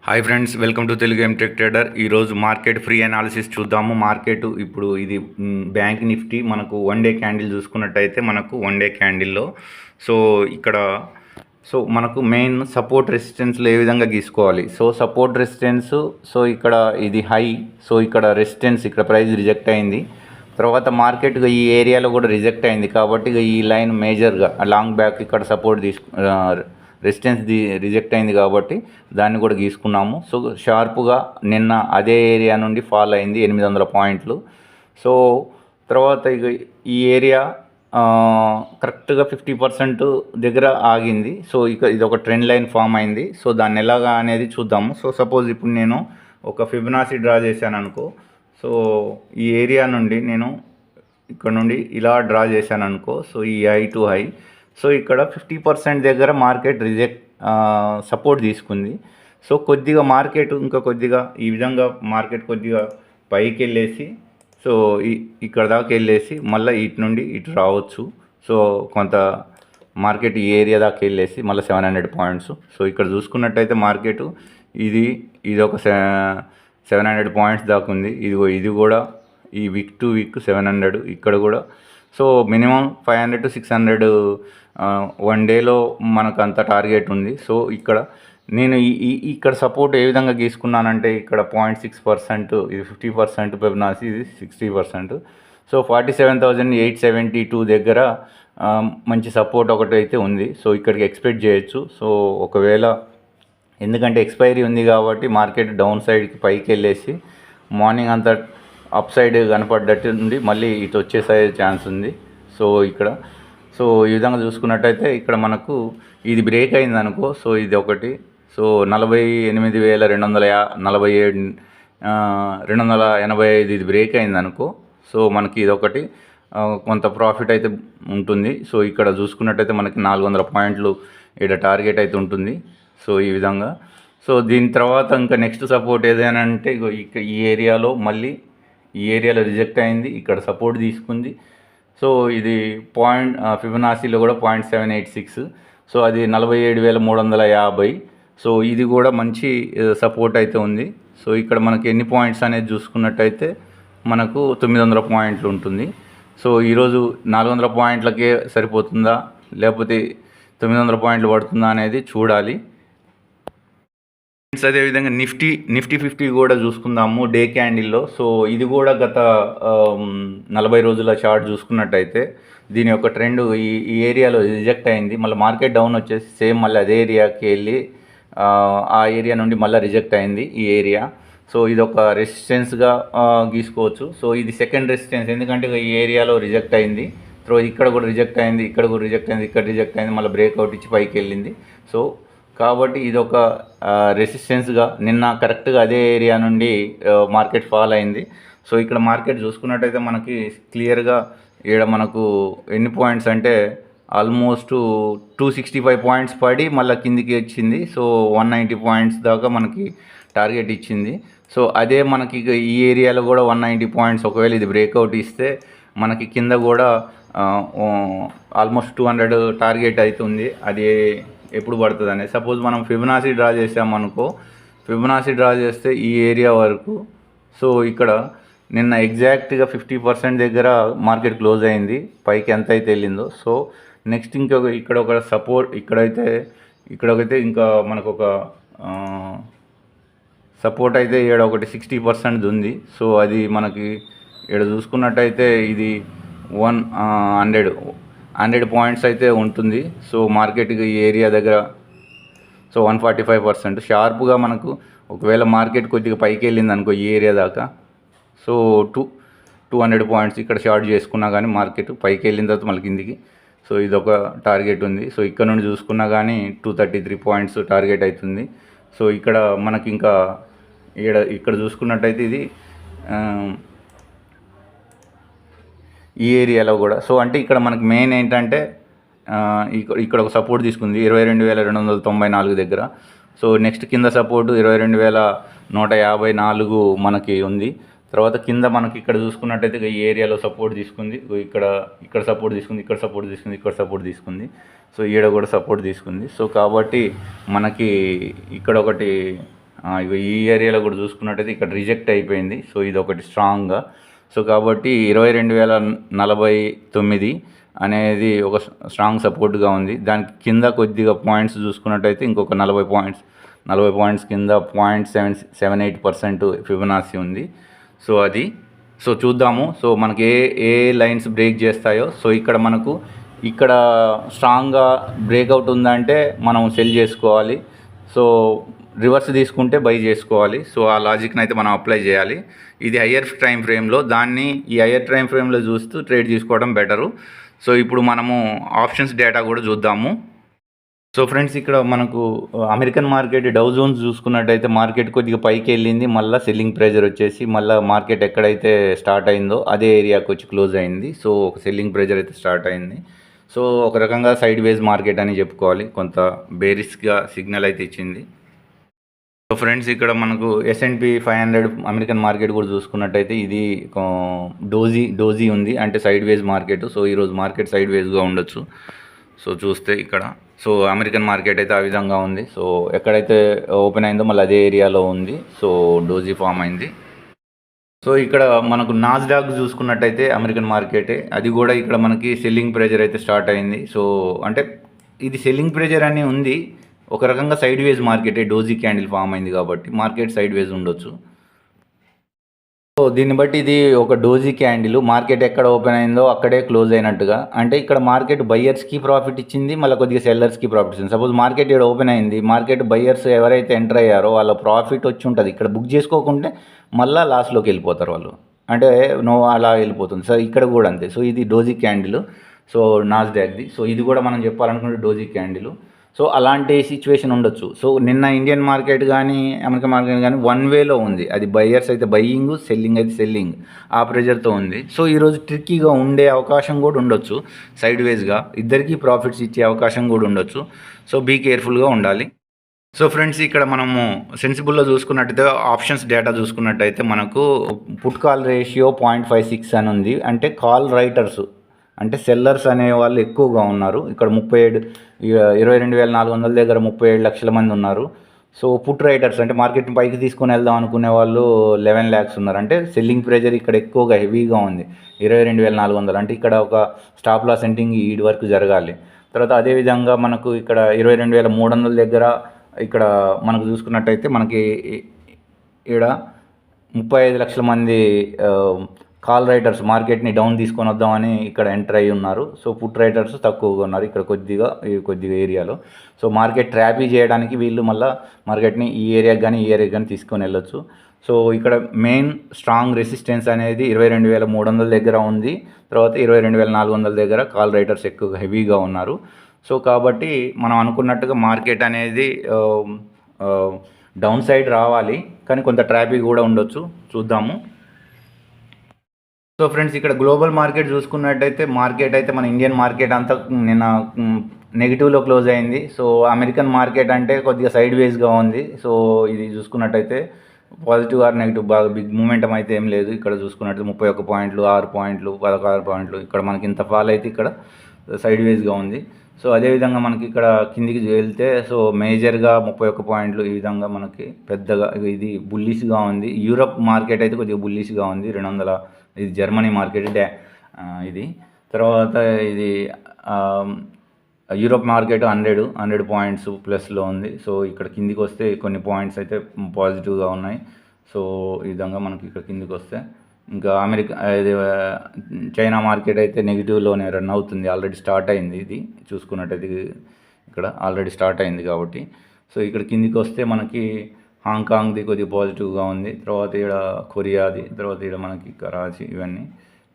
Hi friends, welcome to Telugu M tech trader. ఈరోజు market free analysis చూద్దాము. Market ఇప్పుడు ఇది బ్యాంక్ నిఫ్టీ మనకు వన్ డే క్యాండిల్ చూసుకున్నట్టయితే మనకు వన్ డే క్యాండిల్లో ఇక్కడ మనకు మెయిన్ సపోర్ట్ రెసిస్టెన్స్లో ఏ విధంగా గీసుకోవాలి. సపోర్ట్ రెసిస్టెన్స్ ఇక్కడ ఇది హై. ఇక్కడ రెసిస్టెన్స్, ఇక్కడ ప్రైస్ రిజెక్ట్ అయింది. తర్వాత మార్కెట్ ఈ ఏరియాలో కూడా రిజెక్ట్ అయింది కాబట్టి ఈ లైన్ మేజర్గా లాంగ్ బ్యాక్ ఇక్కడ సపోర్ట్ రెసిస్టెన్స్ రిజెక్ట్ అయింది కాబట్టి దాన్ని కూడా గీసుకున్నాము. షార్ప్గా నిన్న అదే ఏరియా నుండి ఫాల్ అయింది 800 పాయింట్లు. తర్వాత ఈ ఏరియా కరెక్ట్గా 50% దగ్గర ఆగింది. ఇది ఒక ట్రెండ్ లైన్ ఫామ్ అయింది. దాన్ని ఎలాగా అనేది చూద్దాము. సపోజ్ ఇప్పుడు నేను ఒక ఫిబొనాసీ డ్రా చేశాను అనుకో. ఈ ఏరియా నుండి నేను ఇక్కడ నుండి ఇలా డ్రా చేశాను అనుకో. ఈ హై టు హై. ఇక్కడ 50% దగ్గర మార్కెట్ సపోర్ట్ తీసుకుంది. కొద్దిగా మార్కెట్ ఇంకా కొద్దిగా ఈ విధంగా మార్కెట్ కొద్దిగా పైకి వెళ్ళేసి ఇక్కడ దాకా వెళ్ళేసి మళ్ళీ ఇటు నుండి ఇటు రావచ్చు. కొంత మార్కెట్ ఈ ఏరియా దాకా వెళ్ళేసి మళ్ళీ 700 పాయింట్స్. ఇక్కడ చూసుకున్నట్టయితే మార్కెట్ ఇది ఒక 700 పాయింట్స్ దాకా ఉంది. ఇది కూడా ఈ వీక్ టు వీక్ 700. ఇక్కడ కూడా మినిమం 500 to 600 వన్ డేలో మనకు అంత టార్గెట్ ఉంది. నేను ఇక్కడ సపోర్ట్ ఏ విధంగా గీసుకున్నానంటే ఇక్కడ 0.6%, ఇది 50%, ఫిబొనాసీ ఇది 60%. 47,872 దగ్గర మంచి సపోర్ట్ ఒకటి అయితే ఉంది. ఇక్కడికి ఎక్స్పెక్ట్ చేయొచ్చు. ఒకవేళ ఎందుకంటే ఎక్స్పైరీ ఉంది కాబట్టి మార్కెట్ డౌన్ సైడ్కి పైకి వెళ్ళేసి మార్నింగ్ అంతా అప్ సైడ్ కనపడ్డట్టు నుండి మళ్ళీ ఇటు వచ్చేసే ఛాన్స్ ఉంది. ఇక్కడ ఈ విధంగా చూసుకున్నట్టయితే ఇక్కడ మనకు ఇది బ్రేక్ అయింది అనుకో. ఇది ఒకటి. 48,285 ఇది బ్రేక్ అయింది అనుకో. మనకి ఇది ఒకటి కొంత ప్రాఫిట్ అయితే ఉంటుంది. ఇక్కడ చూసుకున్నట్టయితే మనకి 400 పాయింట్లు ఇక్కడ టార్గెట్ అయితే ఉంటుంది. ఈ విధంగా దీని తర్వాత ఇంకా నెక్స్ట్ సపోర్ట్ ఏదైనా అంటే ఈ ఏరియాలో మళ్ళీ ఈ ఏరియాలో రిజెక్ట్ అయింది, ఇక్కడ సపోర్ట్ తీసుకుంది. ఇది ఫిబొనాసీలో కూడా 0.786. అది 47,350. ఇది కూడా మంచి సపోర్ట్ అయితే ఉంది. ఇక్కడ మనకి ఎన్ని పాయింట్స్ అనేది చూసుకున్నట్టయితే మనకు 900 పాయింట్లు ఉంటుంది. ఈరోజు 400 పాయింట్లకే సరిపోతుందా లేకపోతే 900 పాయింట్లు పడుతుందా అనేది చూడాలి. అదేవిధంగా నిఫ్టీ 50 కూడా చూసుకుందాము డే క్యాండిల్లో. ఇది కూడా గత 40 రోజుల చార్ట్ చూసుకున్నట్టయితే దీని యొక్క ట్రెండ్ ఈ ఏరియాలో రిజెక్ట్ అయింది. మళ్ళీ మార్కెట్ డౌన్ వచ్చేసి సేమ్ మళ్ళీ అదే ఏరియాకి వెళ్ళి ఆ ఏరియా నుండి మళ్ళీ రిజెక్ట్ అయింది ఈ ఏరియా. ఇది ఒక రెసిస్టెన్స్గా గీసుకోవచ్చు. ఇది సెకండ్ రెసిస్టెన్స్, ఎందుకంటే ఈ ఏరియాలో రిజెక్ట్ అయింది. ఇక్కడ కూడా రిజెక్ట్ అయింది, ఇక్కడ కూడా రిజెక్ట్ అయింది, ఇక్కడ రిజెక్ట్ అయింది, మళ్ళీ బ్రేక్అవుట్ ఇచ్చి పైకి వెళ్ళింది. కాబట్టి ఇది ఒక రెసిస్టెన్స్గా నిన్న కరెక్ట్గా అదే ఏరియా నుండి మార్కెట్ ఫాల్ అయింది. ఇక్కడ మార్కెట్ చూసుకున్నట్టయితే మనకి క్లియర్గా ఇక్కడ మనకు ఎన్ని పాయింట్స్ అంటే ఆల్మోస్ట్ 265 పాయింట్స్ పడి మళ్ళీ కిందికి వచ్చింది. 190 పాయింట్స్ దాకా మనకి టార్గెట్ ఇచ్చింది. అదే మనకి ఈ ఏరియాలో కూడా 190 పాయింట్స్ ఒకవేళ ఇది బ్రేక్అవుట్ ఇస్తే మనకి కింద కూడా ఆల్మోస్ట్ 200 టార్గెట్ అవుతుంది. అది ఎప్పుడు పడుతుంది అనేది సపోజ్ మనం ఫిబొనాసీ డ్రా చేసామనుకో. ఫిబొనాసీ డ్రా చేస్తే ఈ ఏరియా వరకు ఇక్కడ నిన్న ఎగ్జాక్ట్గా 50% దగ్గర మార్కెట్ క్లోజ్ అయింది, పైకి ఎంత అయితే వెళ్ళిందో. నెక్స్ట్ ఇక్కడ ఒక సపోర్ట్ ఇక్కడైతే ఇంకా మనకు ఒక సపోర్ట్ అయితే ఇక్కడ ఒకటి 60% ఉంది. అది మనకి ఇక్కడ చూసుకున్నట్టయితే ఇది 100 పాయింట్స్ అయితే ఉంటుంది. మార్కెట్కి ఈ ఏరియా దగ్గర 145%. షార్ప్గా మనకు ఒకవేళ మార్కెట్ కొద్దిగా పైకి వెళ్ళింది అనుకో ఈ ఏరియా దాకా. 200 పాయింట్స్ ఇక్కడ షార్ట్ చేసుకున్నా కానీ మార్కెట్ పైకి వెళ్ళిన తర్వాత మళ్ళీ కిందికి. ఇది ఒక టార్గెట్ ఉంది. ఇక్కడ నుండి చూసుకున్నా కానీ 233 పాయింట్స్ టార్గెట్ అవుతుంది. ఇక్కడ మనకి ఇంకా ఇక్కడ చూసుకున్నట్టయితే ఇది ఈ ఏరియాలో కూడా. అంటే ఇక్కడ మనకి మెయిన్ ఏంటంటే ఇక్కడ ఒక సపోర్ట్ తీసుకుంది 22,294 దగ్గర. నెక్స్ట్ కింద సపోర్టు 22,154 మనకి ఉంది. తర్వాత కింద మనకి ఇక్కడ చూసుకున్నట్టయితే ఈ ఏరియాలో సపోర్ట్ తీసుకుంది, ఇక్కడ సపోర్ట్ తీసుకుంది, ఇక్కడ సపోర్ట్ తీసుకుంది, ఇక్కడ సపోర్ట్ తీసుకుంది. ఈడ కూడా సపోర్ట్ తీసుకుంది. కాబట్టి మనకి ఇక్కడ ఒకటి ఇగో ఈ ఏరియాలో కూడా చూసుకున్నట్టయితే ఇక్కడ రిజెక్ట్ అయిపోయింది. సో ఇది ఒకటి స్ట్రాంగ్గా. సో కాబట్టి 22,049 అనేది ఒక స్ట్రాంగ్ సపోర్ట్గా ఉంది. దానికి కింద కొద్దిగా పాయింట్స్ చూసుకున్నట్టయితే ఇంకొక 40 పాయింట్స్ కింద 0.78% ఫిబొనాసీ ఉంది. సో అది చూద్దాము. సో మనకి ఏ లైన్స్ బ్రేక్ చేస్తాయో. సో ఇక్కడ స్ట్రాంగ్గా బ్రేక్అవుట్ ఉందంటే మనం సెల్ చేసుకోవాలి. సో రివర్స్ తీసుకుంటే బై చేసుకోవాలి. సో ఆ లాజిక్ని అయితే మనం అప్లై చేయాలి. ఇది హయ్యర్ టైం ఫ్రేమ్లో, దాన్ని ఈ హయ్యర్ టైం ఫ్రేమ్లో చూస్తూ ట్రేడ్ తీసుకోవడం బెటరు. సో ఇప్పుడు మనము ఆప్షన్స్ డేటా కూడా చూద్దాము. సో ఫ్రెండ్స్, ఇక్కడ మనకు అమెరికన్ మార్కెట్ డౌ జోన్స్ చూసుకున్నట్టయితే మార్కెట్ కొద్దిగా పైకి వెళ్ళింది, మళ్ళీ సెల్లింగ్ ప్రెజర్ వచ్చేసి మళ్ళీ మార్కెట్ ఎక్కడైతే స్టార్ట్ అయిందో అదే ఏరియాకి వచ్చి క్లోజ్ అయింది. సో ఒక సెల్లింగ్ ప్రెజర్ అయితే స్టార్ట్ అయింది. సో ఒక రకంగా సైడ్ వేజ్ మార్కెట్ అని చెప్పుకోవాలి. కొంత బేరిస్గా సిగ్నల్ అయితే ఇచ్చింది. సో ఫ్రెండ్స్, ఇక్కడ మనకు S&P 500 అమెరికన్ మార్కెట్ కూడా చూసుకున్నట్టయితే ఇది డోజీ ఉంది, అంటే సైడ్ వేజ్ మార్కెట్. సో ఈరోజు మార్కెట్ సైడ్ వేజ్గా ఉండొచ్చు. సో చూస్తే ఇక్కడ అమెరికన్ మార్కెట్ అయితే ఆ విధంగా ఉంది. సో ఎక్కడైతే ఓపెన్ అయిందో మళ్ళీ అదే ఏరియాలో ఉంది. సో డోజీ ఫామ్ అయింది. సో ఇక్కడ మనకు నాస్డాక్ చూసుకున్నట్టయితే అమెరికన్ మార్కెటే, అది కూడా ఇక్కడ మనకి సెల్లింగ్ ప్రెజర్ అయితే స్టార్ట్ అయింది. సో అంటే ఇది సెల్లింగ్ ప్రెజర్ అని ఉంది, ఒక రకంగా సైడ్ వేజ్ మార్కెటే. డోజీ క్యాండిల్ ఫామ్ అయింది కాబట్టి మార్కెట్ సైడ్ వేజ్ ఉండొచ్చు. సో దీన్ని బట్టి ఇది ఒక డోజీ క్యాండిల్, మార్కెట్ ఎక్కడ ఓపెన్ అయిందో అక్కడే క్లోజ్ అయినట్టుగా. అంటే ఇక్కడ మార్కెట్ బయ్యర్స్కి ప్రాఫిట్ ఇచ్చింది, మళ్ళీ కొద్దిగా సెల్లర్స్కి ప్రాఫిట్ ఇచ్చింది. సపోజ్ మార్కెట్ ఇక్కడ ఓపెన్ అయింది, మార్కెట్ బయ్యర్స్ ఎవరైతే ఎంటర్ అయ్యారో వాళ్ళ ప్రాఫిట్ వచ్చి ఉంటుంది. ఇక్కడ బుక్ చేసుకోకుంటే మళ్ళీ లాస్లోకి వెళ్ళిపోతారు వాళ్ళు, అంటే అలా వెళ్ళిపోతుంది. సో ఇక్కడ కూడా అంతే. సో ఇది డోజీ క్యాండిల్, సో నాస్డాక్ది. సో ఇది కూడా మనం చెప్పాలనుకుంటే డోజీ క్యాండిల్. సో అలాంటి సిచ్యువేషన్ ఉండొచ్చు. సో నిన్న ఇండియన్ మార్కెట్ కానీ అమెరికన్ మార్కెట్ కానీ వన్ వేలో ఉంది. అది బయ్యర్స్ అయితే బయ్యింగ్, సెల్లింగ్ అయితే సెల్లింగ్, ఆ ప్రెజర్తో ఉంది. సో ఈరోజు ట్రిక్కీగా ఉండే అవకాశం కూడా ఉండొచ్చు. సైడ్ వేస్గా ఇద్దరికీ ప్రాఫిట్స్ ఇచ్చే అవకాశం కూడా ఉండొచ్చు. సో బీ కేర్ఫుల్గా ఉండాలి. సో ఫ్రెండ్స్, ఇక్కడ మనము సెన్సిబుల్లో చూసుకున్నట్టయితే ఆప్షన్స్ డేటా చూసుకున్నట్టయితే మనకు పుట్ కాల్ రేషియో 0.56 అని ఉంది. అంటే కాల్ రైటర్స్ అంటే సెల్లర్స్ అనే వాళ్ళు ఎక్కువగా ఉన్నారు. ఇక్కడ 22,400 దగ్గర 37 లక్షల మంది ఉన్నారు. సో పుట్ రైటర్స్ అంటే మార్కెట్ని పైకి తీసుకొని వెళ్దాం అనుకునే వాళ్ళు 11 lakhs ఉన్నారు. అంటే సెల్లింగ్ ప్రెజర్ ఇక్కడ ఎక్కువగా హెవీగా ఉంది. 22,400 అంటే ఇక్కడ ఒక స్టాప్ లాస్ ఎంటింగ్ ఈడి వరకు జరగాలి. తర్వాత అదేవిధంగా మనకు ఇక్కడ 22,300 దగ్గర ఇక్కడ మనకు చూసుకున్నట్టయితే మనకి ఇక్కడ 35 లక్షల మంది కాల్ రైటర్స్ మార్కెట్ని డౌన్ తీసుకొని వద్దామని ఇక్కడ ఎంటర్ అయ్యి ఉన్నారు. సో పుట్ రైటర్స్ తక్కువగా ఉన్నారు ఇక్కడ కొద్దిగా ఏరియాలో. సో మార్కెట్ ట్రాపీ చేయడానికి వీళ్ళు మళ్ళీ మార్కెట్ని ఈ ఏరియాకి కానీ తీసుకొని వెళ్ళొచ్చు. సో ఇక్కడ మెయిన్ స్ట్రాంగ్ రెసిస్టెన్స్ అనేది 22,300 దగ్గర ఉంది. తర్వాత 22,400 దగ్గర కాల్ రైటర్స్ ఎక్కువ హెవీగా ఉన్నారు. సో కాబట్టి మనం అనుకున్నట్టుగా మార్కెట్ అనేది డౌన్ సైడ్ రావాలి, కానీ కొంత ట్రాపీ కూడా ఉండొచ్చు. చూద్దాము. సో ఫ్రెండ్స్, ఇక్కడ గ్లోబల్ మార్కెట్ చూసుకున్నట్టయితే మార్కెట్ అయితే మన ఇండియన్ మార్కెట్ అంతా నిన్న నెగిటివ్లో క్లోజ్ అయింది. సో అమెరికన్ మార్కెట్ అంటే కొద్దిగా సైడ్ వేస్గా ఉంది. సో ఇది చూసుకున్నట్టయితే పాజిటివ్ ఆర్ నెగిటివ్ బాగా బిగ్ మూమెంటం అయితే ఏం లేదు. ఇక్కడ చూసుకున్నట్టు 31 పాయింట్లు, 6 పాయింట్లు, 16 పాయింట్లు ఇక్కడ మనకి ఇంత ఫాల్ అయితే ఇక్కడ సైడ్ వేస్గా ఉంది. సో అదేవిధంగా మనకి ఇక్కడ కిందికి వెళ్తే సో మేజర్గా 31 పాయింట్లు ఈ విధంగా మనకి పెద్దగా ఇది బుల్లిష్గా ఉంది. యూరప్ మార్కెట్ అయితే కొద్దిగా బుల్లిష్గా ఉంది. 200 ఇది జర్మనీ మార్కెట్ ఇది. తర్వాత ఇది యూరోప్ మార్కెట్ 100 పాయింట్స్ ప్లస్లో ఉంది. సో ఇక్కడ కిందికి వస్తే కొన్ని పాయింట్స్ అయితే పాజిటివ్గా ఉన్నాయి. సో ఈ విధంగా మనకి ఇక్కడ కిందికి వస్తే ఇంకా ఇది చైనా మార్కెట్ అయితే నెగిటివ్లోనే రన్ అవుతుంది. ఆల్రెడీ స్టార్ట్ అయింది. ఇది చూసుకున్నట్టయితే ఇక్కడ ఆల్రెడీ స్టార్ట్ అయింది కాబట్టి. సో ఇక్కడ కిందికి వస్తే మనకి హాంకాంగ్ది కొద్దిగా పాజిటివ్గా ఉంది. తర్వాత ఇక్కడ కొరియాది, తర్వాత ఇక్కడ మనకి కరాచీ, ఇవన్నీ.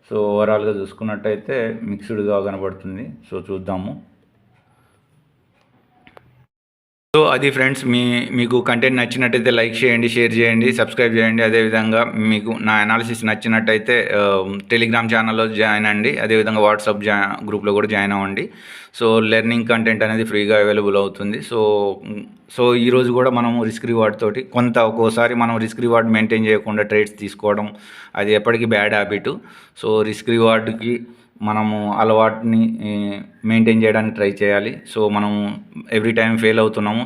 సో ఓవరాల్గా చూసుకున్నట్టయితే మిక్స్డ్గా కనబడుతుంది. సో చూద్దాము. సో అది ఫ్రెండ్స్, మీకు కంటెంట్ నచ్చినట్టయితే లైక్ చేయండి, షేర్ చేయండి, సబ్స్క్రైబ్ చేయండి. అదేవిధంగా మీకు నా అనాలిసిస్ నచ్చినట్టయితే టెలిగ్రామ్ ఛానల్లో జాయిన్ అండి. అదేవిధంగా వాట్సాప్ గ్రూప్లో కూడా జాయిన్ అవ్వండి. సో లెర్నింగ్ కంటెంట్ అనేది ఫ్రీగా అవైలబుల్ అవుతుంది. సో ఈరోజు కూడా మనము రిస్క్ రివార్డ్ తోటి ఒక్కోసారి మనం రిస్క్ రివార్డ్ మెయింటైన్ చేయకుండా ట్రేడ్స్ తీసుకోవడం అది ఎప్పటికీ బ్యాడ్ హ్యాబిట్. సో రిస్క్ రివార్డ్కి మనము అలవాటుని మెయింటైన్ చేయడానికి ట్రై చేయాలి. సో మనము ఎవ్రీ టైం ఫెయిల్ అవుతున్నాము.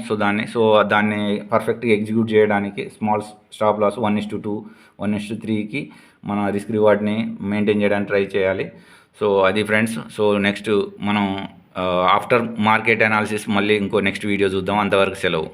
దాన్ని పర్ఫెక్ట్గా ఎగ్జిక్యూట్ చేయడానికి స్మాల్ స్టాప్ లాస్ 1:2 1:3కి మన రిస్క్ రివార్డ్ని మెయింటైన్ చేయడానికి ట్రై చేయాలి. సో అది ఫ్రెండ్స్. సో నెక్స్ట్ మనం ఆఫ్టర్ మార్కెట్ అనాలిసిస్ మళ్ళీ ఇంకో నెక్స్ట్ వీడియో చూద్దాం. అంతవరకు సెలవు.